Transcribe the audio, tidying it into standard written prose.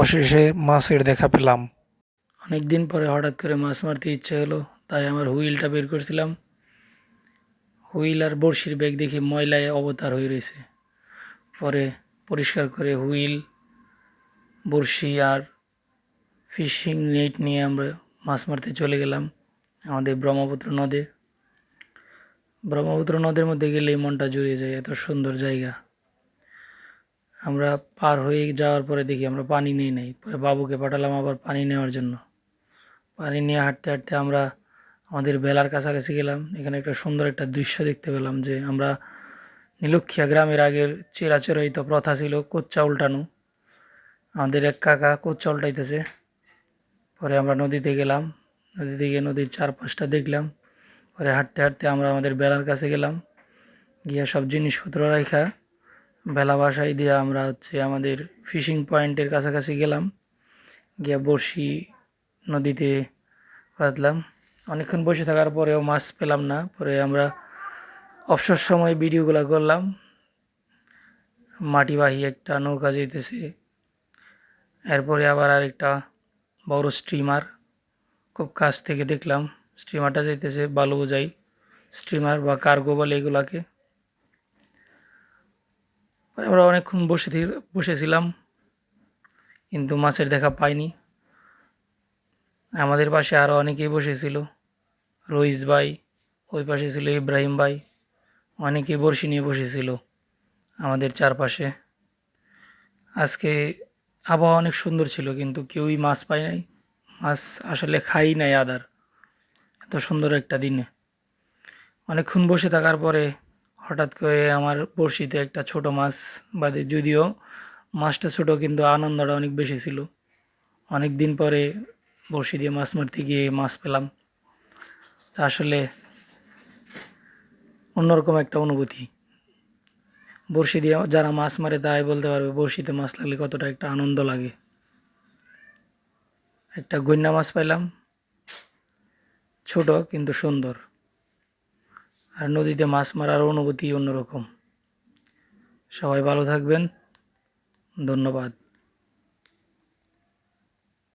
অবশেষে মাছের দেখা পেলাম। অনেক দিন পরে হঠাৎ করে মাছ মারতে ইচ্ছে হলো, তাই আমার হুইলটা বের করছিলাম। হুইল আর বড়শির ব্যাগ দেখি ময়লায় অবতার হয়ে রয়েছে। পরে পরিষ্কার করে হুইল, বড়শি আর ফিশিং নেট নিয়ে আমরা মাছ মারতে চলে গেলাম আমাদের ব্রহ্মপুত্র নদের মধ্যে গেলেই মনটা জুড়িয়ে যায়, এত সুন্দর জায়গা। আমরা পার হয়ে যাওয়ার পরে দেখি আমরা পানি নিয়ে নেই, পরে বাবুকে পাঠালাম আবার পানি নেওয়ার জন্য। পানি নিয়ে হাঁটতে হাঁটতে আমরা আমাদের বেলার কাছাকাছি গেলাম। এখানে একটা সুন্দর একটা দৃশ্য দেখতে পেলাম যে আমরা নীলক্ষিয়া গ্রামের আগের চিরাচরিত প্রথা ছিল কোচ্চা উল্টানো। আমাদের এক কাকা কোচ্চা উল্টাইতেছে। পরে আমরা নদীতে গেলাম, নদীতে গিয়ে নদীর চারপাশটা দেখলাম। পরে হাঁটতে হাঁটতে আমরা আমাদের বেলার কাছে গেলাম, গিয়ে সব জিনিসপত্র রাখা বেলা বাসায় দিয়ে আমরা আমাদের ফিশিং পয়েন্টের কাছাকাছি গেলাম। গিয়ে বড়শি নদীতে পাতলাম। অনেকক্ষণ বসে থাকার পরেও মাছ পেলাম না। পরে আমরা অবসর সময় ভিডিওগুলো করলাম। মাটিবাহী একটা নৌকা যেতেছে, এরপরে আবার আরেকটা বড় স্টিমার খুব কাছ থেকে দেখলাম। স্টিমারটা যাইতেছে বালু বোঝাই স্টিমার বা কার্গো বলে এগুলাকে। আমরা অনেকক্ষণ বসেছিলাম কিন্তু মাছের দেখা পাইনি। আমাদের পাশে আরও অনেকেই বসেছিল, রইস ভাই, ওই পাশে ছিল ইব্রাহিম ভাই, অনেকেই বড়শি নিয়ে বসেছিল আমাদের চারপাশে। আজকে আবহাওয়া অনেক সুন্দর ছিল কিন্তু কেউই মাছ পায় নাই, মাছ আসলে খাই নাই আদার, এত সুন্দর একটা দিনে। অনেকক্ষণ বসে থাকার পরে হঠাৎ করে আমার বড়শিতে একটা ছোট মাছ বাদে, যদিও মাছটা ছোট কিন্তু আনন্দটা অনেক বেশি ছিল। অনেক দিন পরে বড়শি দিয়ে মাছ মারতে গিয়ে মাছ পেলাম, তা আসলে অন্যরকম একটা অনুভূতি। বড়শি দিয়ে যারা মাছ মারে তারাই বলতে পারবে বড়শিতে মাছ লাগলে কতটা একটা আনন্দ লাগে। একটা গইন্না মাছ পাইলাম, ছোট কিন্তু সুন্দর। আর নদীতে মাছ মারার অনুভূতি অন্যরকম। সবাই ভালো থাকবেন, ধন্যবাদ।